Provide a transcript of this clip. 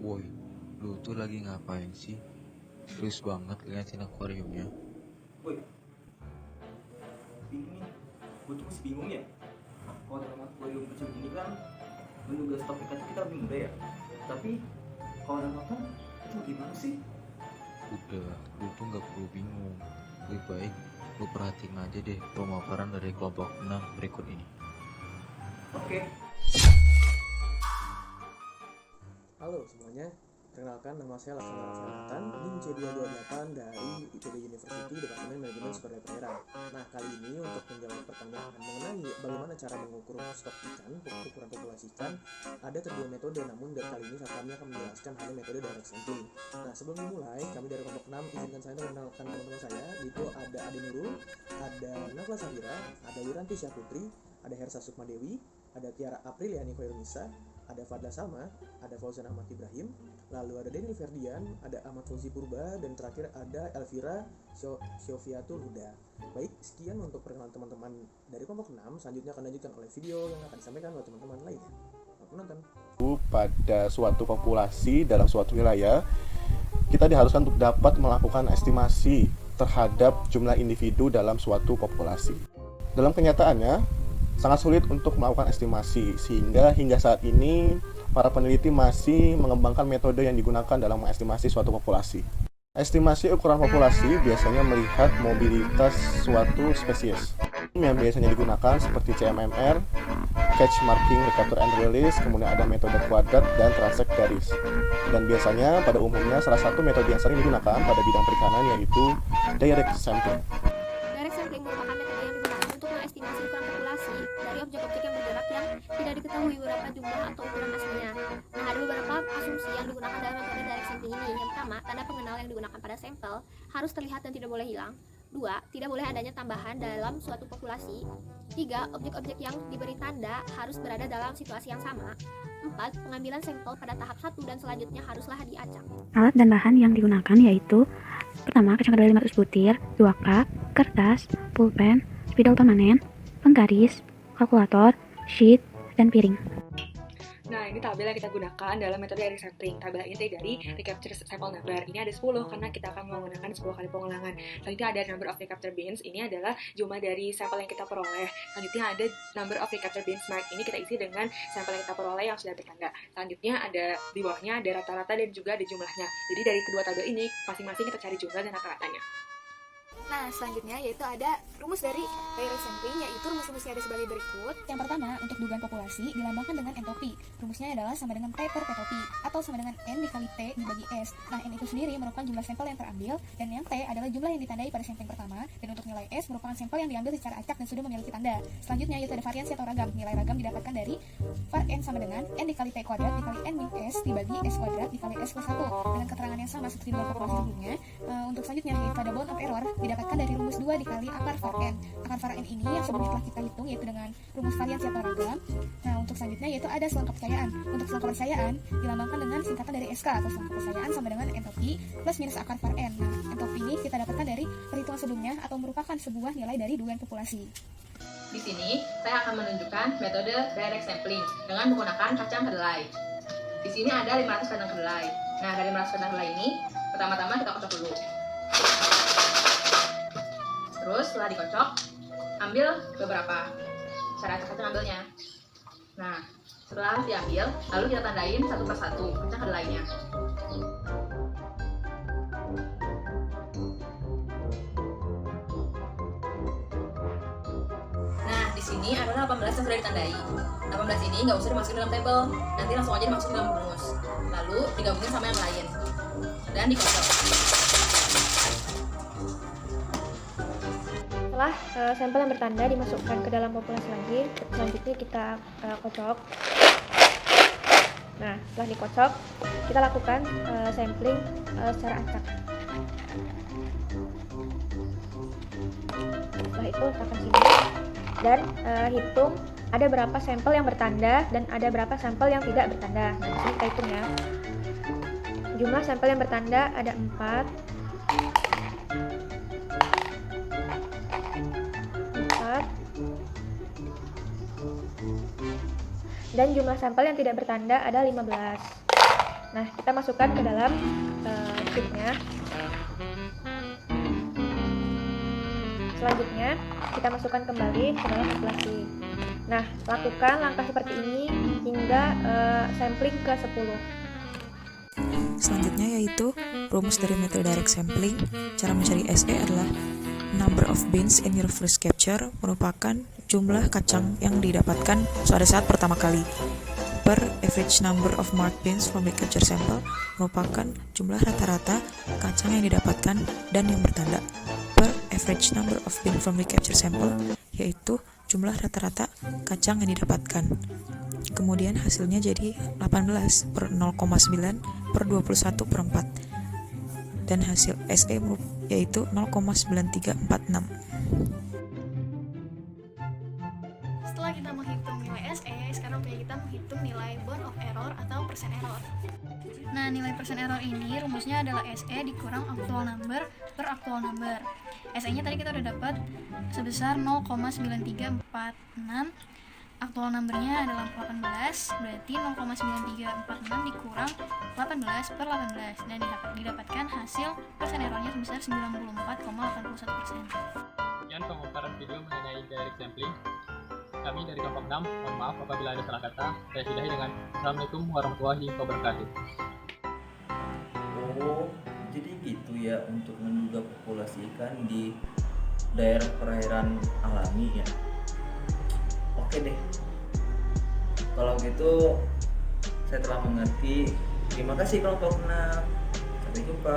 Woi, lu tuh lagi ngapain sih? Serius banget liatin akuariumnya. Woi, bingung nih. Gue tuh masih bingung ya. Kalau dalam akuarium kecil gini kan menugas topik aja kita lebih mudah ya. Tapi kalau dalam lautan itu gimana sih? Udah, lu tuh gak perlu bingung. Lebih baik lu perhatiin aja deh pemaparan dari kelompok 6 berikut ini. Oke. Halo semuanya, perkenalkan nama saya Laksana Raffi NIM C228 dari IPB University Departemen Manajemen Sumber Daya Perairan. Nah, kali ini untuk menjawab pertanyaan mengenai bagaimana cara mengukur stok ikan, ukuran populasi ikan, ada kedua metode, namun dari kali ini kami akan menjelaskan hanya metode direct sampling. Nah, sebelum dimulai, kami dari kelompok 6 izinkan saya untuk mengenalkan teman-teman saya, yaitu ada Ade Nurul, ada Nafla Safira, ada Wiranti Syahputri, ada Hersa Sukmadewi, ada Tiara Apriliani Khairunisa, ada Fadla Sama, ada Fauzan Ahmad Ibrahim, lalu ada Denny Ferdian, ada Ahmad Fauzi Purba, dan terakhir ada Elvira Syofiatul Huda. Baik, sekian untuk perkenalan teman-teman dari kelompok 6. Selanjutnya akan dilanjutkan oleh video yang akan disampaikan oleh teman-teman lainnya. Selamat menonton. Pada suatu populasi dalam suatu wilayah, kita diharuskan untuk dapat melakukan estimasi terhadap jumlah individu dalam suatu populasi. Dalam kenyataannya, sangat sulit untuk melakukan estimasi, sehingga hingga saat ini para peneliti masih mengembangkan metode yang digunakan dalam mengestimasi suatu populasi. Estimasi ukuran populasi biasanya melihat mobilitas suatu spesies. Yang biasanya digunakan seperti CMMR, Catch Marking Recapture and Release, kemudian ada metode kuadrat dan transect garis. Dan biasanya pada umumnya salah satu metode yang sering digunakan pada bidang perikanan yaitu direct sampling. Direct sampling merupakan metode yang digunakan untuk mengestimasi ukuran populasi dari objek-objek yang bergerak yang tidak diketahui berapa jumlah atau ukuran aslinya. Nah, ada beberapa asumsi yang digunakan dalam metode direct sampling ini. Yang pertama, tanda pengenal yang digunakan pada sampel harus terlihat dan tidak boleh hilang. 2. Tidak boleh adanya tambahan dalam suatu populasi. 3. Objek-objek yang diberi tanda harus berada dalam situasi yang sama. 4. Pengambilan sampel pada tahap 1 dan selanjutnya haruslah diacak. Alat dan bahan yang digunakan yaitu pertama, kacang kedelai 500 butir, 2 cup, kertas, pulpen, spidol permanen, penggaris, kalkulator, sheet, dan piring. Nah, ini tabel yang kita gunakan dalam metode direct sampling. Tabel ini dari recapture sample number. Ini ada 10 karena kita akan menggunakan 10 kali pengulangan. Selanjutnya ada number of recapture bins. Ini adalah jumlah dari sampel yang kita peroleh. Selanjutnya ada number of recapture bins mark. Ini kita isi dengan sampel yang kita peroleh yang sudah tertanda. Selanjutnya ada di bawahnya ada rata-rata dan juga ada jumlahnya. Jadi dari kedua tabel ini masing-masing kita cari jumlah dan rata-ratanya. Nah, selanjutnya yaitu ada rumus dari direct sampling, yaitu rumus-rumusnya ada sebagai berikut. Yang pertama, untuk dugaan populasi dilambangkan dengan entropi. Rumusnya adalah sama dengan T per P topi, atau sama dengan N dikali T dibagi S. Nah, N itu sendiri merupakan jumlah sampel yang terambil, dan yang T adalah jumlah yang ditandai pada sampling pertama, dan untuk nilai S merupakan sampel yang diambil secara acak dan sudah memiliki tanda. Selanjutnya yaitu ada variansi atau ragam. Nilai ragam didapatkan dari var N sama dengan N dikali T kuadrat dikali N min S dibagi S kuadrat dikali S plus 1, dengan keterangan yang sama seperti dugaan populasi sebelumnya. Untuk selanjutnya yaitu ada bound of error didapatkan dari rumus 2 dikali akar var N. Akar var N ini yang sebelumnya telah kita hitung yaitu dengan rumus variansi atau ragam. Nah, untuk selanjutnya yaitu ada selang kepercayaan. Untuk selang kepercayaan dilambangkan dengan singkatan dari SK atau selang kepercayaan sama dengan entropi plus minus akar var N. Nah, entropi ini kita dapatkan dari perhitungan sebelumnya atau merupakan sebuah nilai dari dugaan populasi. Di sini, saya akan menunjukkan metode direct sampling dengan menggunakan kacang kedelai. Di sini ada 500 kacang kedelai. Nah, dari 500 kacang kedelai ini, pertama-tama kita kocok dulu. Terus setelah dikocok, ambil beberapa. Cara acak-acak ambilnya. Nah, setelah diambil, lalu kita tandain satu persatu kacang kedelainya. Nah, di sini ada 18 yang sudah ditandai. 18 ini nggak usah dimasukin dalam tabel, nanti langsung aja dimasukin dalam rumus. Lalu digabungin sama yang lain dan dikocok. Setelah sampel yang bertanda dimasukkan ke dalam populasi lagi, selanjutnya kita kocok. Nah, setelah dikocok, kita lakukan sampling secara acak. Setelah itu letakkan sini dan hitung ada berapa sampel yang bertanda dan ada berapa sampel yang tidak bertanda. Nah, di sini kita hitung ya. Jumlah sampel yang bertanda ada 4. Dan jumlah sampel yang tidak bertanda ada 15. Nah, kita masukkan ke dalam sheetnya. Selanjutnya, kita masukkan kembali ke dalam populasi. Nah, lakukan langkah seperti ini hingga sampling ke 10. Selanjutnya yaitu rumus dari metode direct sampling. Cara mencari SE adalah number of beans in your first capture, merupakan jumlah kacang yang didapatkan pada saat pertama kali, per average number of marked beans from the capture sample, merupakan jumlah rata-rata kacang yang didapatkan dan yang bertanda, per average number of beans from the capture sample, yaitu jumlah rata-rata kacang yang didapatkan. Kemudian hasilnya jadi 18 per 0,9 per 21 per 4. Dan hasil SE yaitu 0,9346. Setelah kita menghitung nilai SE, sekarang kita menghitung nilai bound of error atau persen error. Nah, nilai persen error ini rumusnya adalah SE dikurang actual number per actual number. SE-nya tadi kita udah dapat sebesar 0,9346. Actual numbernya adalah 18, berarti 0,9346 dikurang 18 per 18, dan didapatkan hasil persen errornya sebesar 94,81%. Sekian pemaparan video mengenai direct sampling. Kami dari kelompok 6, mohon maaf apabila ada salah kata. Saya sudahi dengan Assalamualaikum warahmatullahi wabarakatuh. Oh, jadi gitu ya untuk menduga populasi ikan di daerah perairan alami ya. Oke deh, kalau gitu saya telah mengerti. Terima kasih kelompok 6. Sampai jumpa.